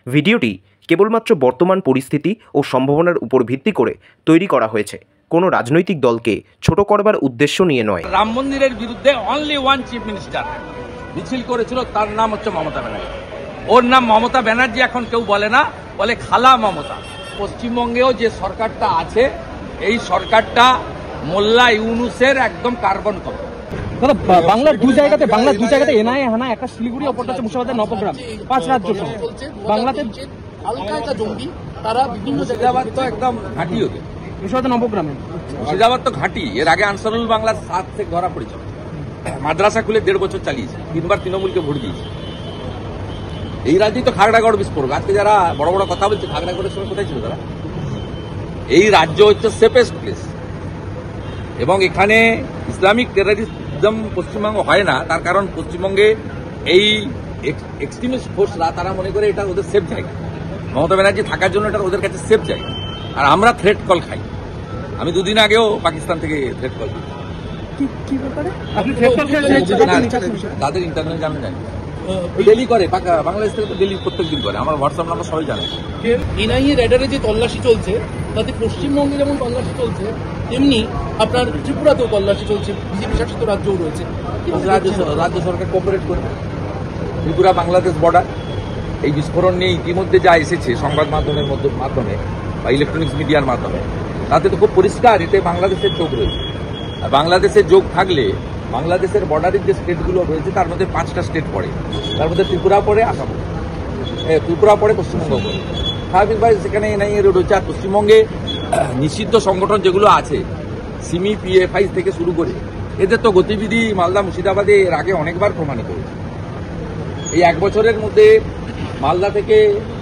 ভিডিওটি কেবলমাত্র বর্তমান পরিস্থিতি ও সম্ভাবনার উপর ভিত্তি করে তৈরি করা হয়েছে, কোনো রাজনৈতিক দলকে ছোট করবার উদ্দেশ্য নিয়ে নয়। রাম মন্দিরের বিরুদ্ধে অনলি ওয়ান চিফ মিনিস্টার মিছিল করেছিল, তার নাম হচ্ছে মমতা ব্যানার্জি। ওর নাম মমতা ব্যানার্জি এখন কেউ বলে না, বলে খালা মমতা। পশ্চিমবঙ্গেও যে সরকারটা আছে, এই সরকারটা মোল্লা ইউনুসের একদম কার্বন কপি। বাংলার দু জায়গাতে এনআইএ হানা, একটা শিলিগুড়ি, অপরটা হচ্ছে মুর্শিদাবাদের নবগ্রাম, 5 রাজ্য বাংলাতে আল-কায়েদা জঙ্গি, তারা বিভিন্ন মুর্শিদাবাদ তো একদম ঘাঁটি ওদের, মুর্শিদাবাদের নবগ্রামে। মুর্শিদাবাদ তো ঘাঁটি। এর আগে আনসারুল বাংলার 7 থেকে ধরা পড়েছিল, মাদ্রাসা খুলে 1.5 বছর চালিয়েছে, 3বার তৃণমূলকে ভোট দিয়েছে। এই রাজ্যেই তো খাগড়াগড় বিস্ফোরক। আজকে যারা বড় বড় কথা বলছে, খাগড়াগড়ের সময় কোথায় ছিল তারা? এই রাজ্য হচ্ছে সেফেস্ট প্লেস, এবং এখানে ইসলামিক টেররিজম পশ্চিমবঙ্গ হয় না। তার কারণ পশ্চিমবঙ্গে এই এক্সট্রিমিস্ট ফোর্সরা তারা মনে করে এটা ওদের সেফ জায়গা, মমতা ব্যানার্জি থাকার জন্য এটা ওদের কাছে সেফ জায়গা। আর আমরা থ্রেট কল খাই। আমি 2 দিন আগেও পাকিস্তান থেকে থ্রেট কল দিই। তাদের ইন্টারনাল জানেন, ডেলি করে, বাংলাদেশ থেকে তো ডেলি প্রত্যেক দিন করে। আমার হোয়াটসঅ্যাপ নাম্বার সবাই জানে। এনআইএ রেডারে যে তল্লাশি চলছে, তাতে পশ্চিমবঙ্গে যেমন তল্লাশি চলছে, তেমনি আপনার ত্রিপুরাতেও তল্লাশি চলছে, বিজেপি শাসিত রাজ্যও রয়েছে। রাজ্য সরকার কোঅপারেট করে। ত্রিপুরা বাংলাদেশ বর্ডার, এই বিস্ফোরণ নিয়ে ইতিমধ্যে যা এসেছে সংবাদ মাধ্যমের মাধ্যমে বা ইলেকট্রনিক্স মিডিয়ার মাধ্যমে, তাতে তো খুব পরিষ্কার এতে বাংলাদেশের যোগ রয়েছে। আর বাংলাদেশের যোগ থাকলে বাংলাদেশের বর্ডারের যে স্টেটগুলো রয়েছে তার মধ্যে 5টা স্টেট পড়ে, তার মধ্যে ত্রিপুরা পড়ে, আসাম পড়ে, ত্রিপুরা পড়ে, পশ্চিমবঙ্গ পড়ে। স্বাভাবিকভাবে সেখানে এনআইএ রয়েছে। আর পশ্চিমবঙ্গে নিষিদ্ধ সংগঠন যেগুলো আছে, সিমি, পিএফআই থেকে শুরু করে, এদের তো গতিবিধি মালদা মুর্শিদাবাদে এর আগে অনেকবার প্রমাণিত হয়েছে। এই 1 বছরের মধ্যে মালদা থেকে,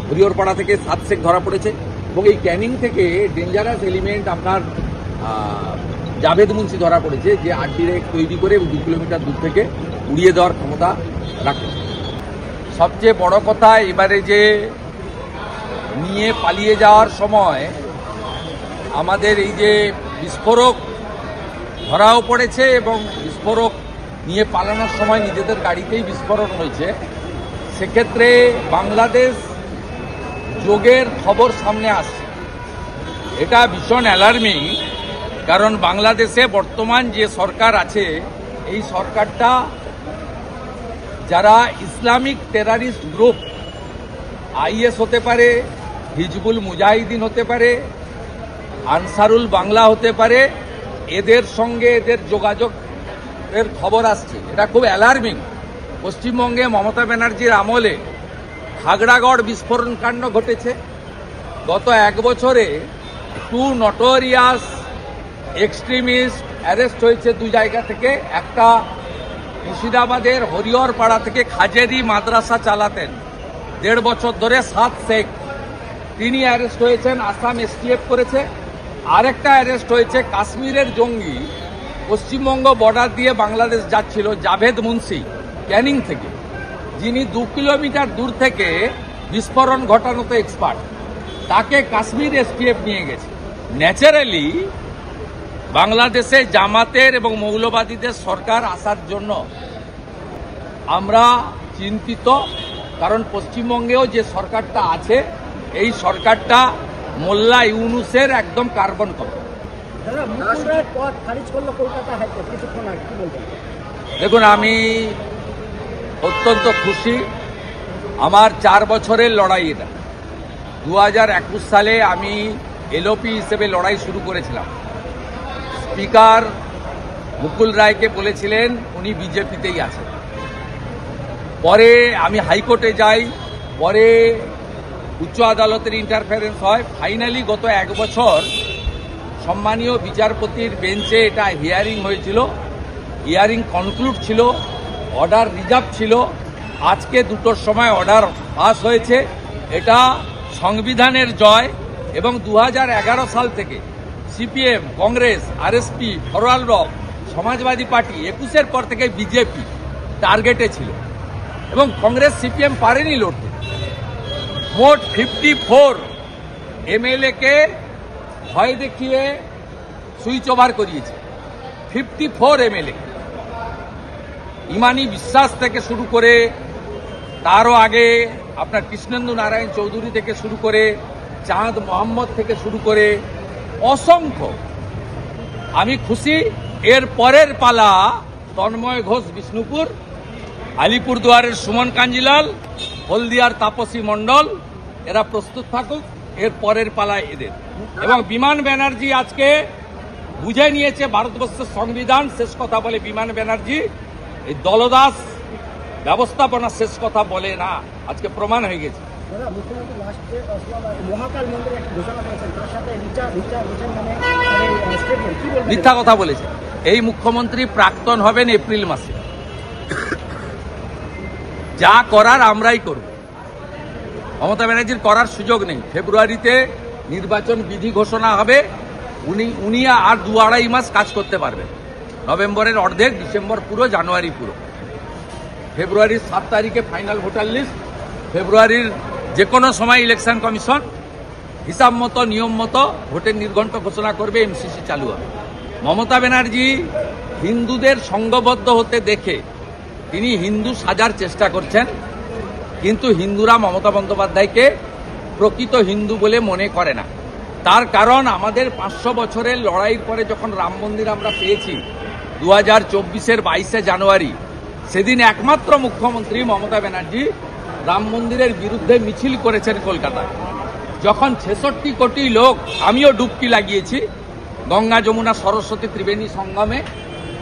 হরিহরপাড়া থেকে 7 শেখ ধরা পড়েছে, এবং এই ক্যানিং থেকে ডেঞ্জারাস এলিমেন্ট আপনার জাভেদ মুন্সি ধরা পড়েছে, যে আরডিরেক্ট তৈরি করে 2 কিলোমিটার দূর থেকে উড়িয়ে দেওয়ার ক্ষমতা রাখে। সবচেয়ে বড় কথা, এবারে যে নিয়ে পালিয়ে যাওয়ার সময় আমাদের এই যে বিস্ফোরক ধরাও পড়েছে, এবং বিস্ফোরক নিয়ে পালানোর সময় নিজেদের গাড়িতেই বিস্ফোরণ হয়েছে, সেক্ষেত্রে বাংলাদেশ যোগের খবর সামনে আসছে। এটা ভীষণ অ্যালার্মিং, কারণ বাংলাদেশে বর্তমান যে সরকার আছে, এই সরকারটা যারা ইসলামিক টেররিস্ট গ্রুপ, আইএস হতে পারে, হিজবুল মুজাহিদিন হতে পারে, আনসারুল বাংলা হতে পারে, এদের সঙ্গে এদের যোগাযোগের খবর আসছে। এটা খুব অ্যালার্মিং। পশ্চিমবঙ্গে মমতা ব্যানার্জির আমলে খাগড়াগড় বিস্ফোরণ কাণ্ড ঘটেছে। গত 1 বছরে 2 নটোরিয়াস এক্সট্রিমিস্ট অ্যারেস্ট হয়েছে 2 জায়গা থেকে। একটা মুর্শিদাবাদের হরিহরপাড়া থেকে খাজেরি মাদ্রাসা চালাতেন 1.5 বছর ধরে 7 শেখ, তিনি অ্যারেস্ট হয়েছেন, আসাম এসটিএফ করেছে। আরেকটা অ্যারেস্ট হয়েছে কাশ্মীরের জঙ্গি, পশ্চিমবঙ্গ বর্ডার দিয়ে বাংলাদেশ যাচ্ছিল, জাভেদ মুন্সি, ক্যানিং থেকে, যিনি 2 কিলোমিটার দূর থেকে বিস্ফোরণ ঘটানোতে এক্সপার্ট। তাকে কাশ্মীর এসটিএফ নিয়ে গেছে। ন্যাচারালি বাংলাদেশে জামাতের এবং মৌলবাদীদের সরকার আসার জন্য আমরা চিন্তিত, কারণ পশ্চিমবঙ্গেও যে সরকারটা আছে, এই সরকারটা মোল্লা ইউনুসের একদম কার্বন কপি। দেখুন, আমি অত্যন্ত খুশি। আমার 4 বছরের লড়াই এটা। 2021 সালে আমি এলওপি হিসেবে লড়াই শুরু করেছিলাম। স্পিকার মুকুল রায়কে বলেছিলেন উনি বিজেপিতেই আছেন। পরে আমি হাইকোর্টে যাই, পরে উচ্চ আদালতের ইন্টারফারেন্স হয়। ফাইনালি গত 1 বছর সম্মানীয় বিচারপতির বেঞ্চে এটা হিয়ারিং হয়েছিল। হিয়ারিং কনক্লুড ছিল, অর্ডার রিজার্ভ ছিল। আজকে 2টোর সময় অর্ডার পাস হয়েছে। এটা সংবিধানের জয়। এবং 2011 সাল থেকে CPM, Congress, RSP, forward bloc, Samajwadi party, 21-এর পর থেকে বিজেপি টার্গেটে ছিল, এবং কংগ্রেস সিপিএম পারেনি লড়তে। মোট 54 এমএলএ-কে ভয় দেখিয়ে সুইচ ওভার করিয়েছে। 54 এমএলএ, ইমানি বিশ্বাস থেকে শুরু করে তারও আগে আপনার কৃষ্ণেন্দু নারায়ণ চৌধুরী থেকে শুরু করে চাঁদ মোহাম্মদ থেকে শুরু করে অসংখ্য। আমি খুশি এর পরের পালা তন্ময় ঘোষ বিষ্ণুপুর, আলিপুরদুয়ারের সুমন কাঞ্জিলাল, হলদিয়ার তাপসী মণ্ডল, এরা প্রস্তুত থাকুক, এর পরের পালায় এদের। এবং বিমান ব্যানার্জি আজকে বুঝে নিয়েছে ভারতবর্ষের সংবিধান শেষ কথা বলে বিমান ব্যানার্জি, এই দলদাস ব্যবস্থাপনা শেষ কথা বলে না, আজকে প্রমাণ হয়ে গেছে। মুখ্যমন্ত্রী লাস্টে মহাকাল মন্দিরে একটা ঘোষণা করেছেন, তার সাথে মিথ্যা কথা বলেছে। এই মুখ্যমন্ত্রী প্রাক্তন হবেন এপ্রিল মাসে, যা করার আমরাই করব। মমতা ব্যানার্জির করার সুযোগ নেই। ফেব্রুয়ারিতে নির্বাচন বিধি ঘোষণা হবে, উনি আর 2-2.5 মাস কাজ করতে পারবেন। নভেম্বরের অর্ধেক, ডিসেম্বর পুরো, জানুয়ারি পুরো। ফেব্রুয়ারির 7 তারিখে ফাইনাল ভোটার লিস্ট, ফেব্রুয়ারির যে কোনো সময় ইলেকশন কমিশন হিসাব মতো নিয়ম মতো ভোটের নির্ঘণ্ট ঘোষণা করবে, এমসিসি চালু হবে। মমতা ব্যানার্জি হিন্দুদের সংঘবদ্ধ হতে দেখে তিনি হিন্দু সাজার চেষ্টা করছেন, কিন্তু হিন্দুরা মমতা বন্দ্যোপাধ্যায়কে প্রকৃত হিন্দু বলে মনে করে না। তার কারণ আমাদের 500 বছরের লড়াইয়ের পরে যখন রাম মন্দির আমরা পেয়েছি 2024-এর 22শে জানুয়ারি, সেদিন একমাত্র মুখ্যমন্ত্রী মমতা ব্যানার্জি রাম মন্দিরের বিরুদ্ধে মিছিল করেছেন কলকাতায়। যখন 66 কোটি লোক, আমিও ডুবকি লাগিয়েছি গঙ্গা যমুনা সরস্বতী ত্রিবেণী সঙ্গমে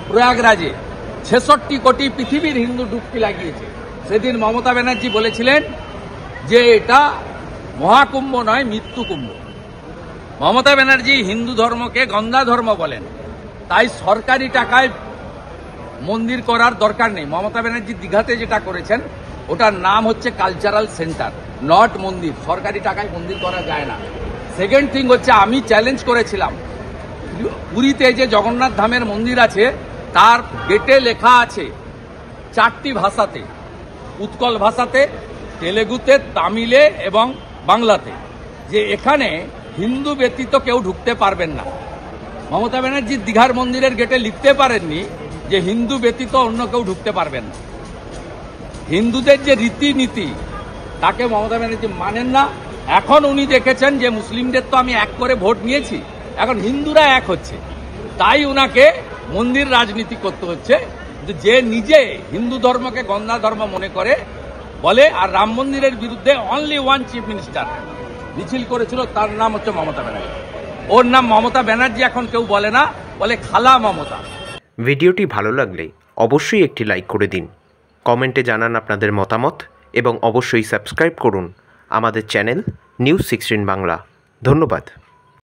প্রয়াগরাজে, 66 কোটি পৃথিবীর হিন্দু ডুবকি লাগিয়েছে। সেদিন মমতা ব্যানার্জি বলেছিলেন যে এটা মহাকুম্ভ নয়, মৃত্যু কুম্ভ। মমতা ব্যানার্জি হিন্দু ধর্মকে গন্ধা ধর্ম বলেন, তাই সরকারি টাকায় মন্দির করার দরকার নেই। মমতা ব্যানার্জি দীঘাতে যেটা করেছেন ওটার নাম হচ্ছে কালচারাল সেন্টার, নট মন্দির। সরকারি টাকায় মন্দির করা যায় না। সেকেন্ড থিং হচ্ছে, আমি চ্যালেঞ্জ করেছিলাম পুরীতে যে জগন্নাথ ধামের মন্দির আছে তার গেটে লেখা আছে 4টি ভাষাতে, উৎকল ভাষাতে, তেলেগুতে, তামিলে এবং বাংলাতে, যে এখানে হিন্দু ব্যতীত কেউ ঢুকতে পারবেন না। মমতা ব্যানার্জি দীঘার মন্দিরের গেটে লিখতে পারেননি যে হিন্দু ব্যতীত অন্য কেউ ঢুকতে পারবেন না। হিন্দুদের যে রীতিনীতি তাকে মমতা ব্যানার্জি মানেন না। এখন উনি দেখেছেন যে মুসলিমদের তো আমি এক করে ভোট নিয়েছি, এখন হিন্দুরা এক হচ্ছে, তাই উনাকে মন্দির রাজনীতি করতে হচ্ছে। যে নিজে হিন্দু ধর্মকে গন্ধা ধর্ম মনে করে বলে, আর রাম মন্দিরের বিরুদ্ধে অনলি ওয়ান চিফ মিনিস্টার মিছিল করেছিল, তার নাম হচ্ছে মমতা ব্যানার্জি। ওর নাম মমতা ব্যানার্জি এখন কেউ বলে না, বলে খালা মমতা। ভিডিওটি ভালো লাগলে অবশ্যই একটি লাইক করে দিন, কমেন্টে জানান আপনাদের মতামত এবং অবশ্যই সাবস্ক্রাইব করুন আমাদের চ্যানেল নিউজ 16 বাংলা। ধন্যবাদ।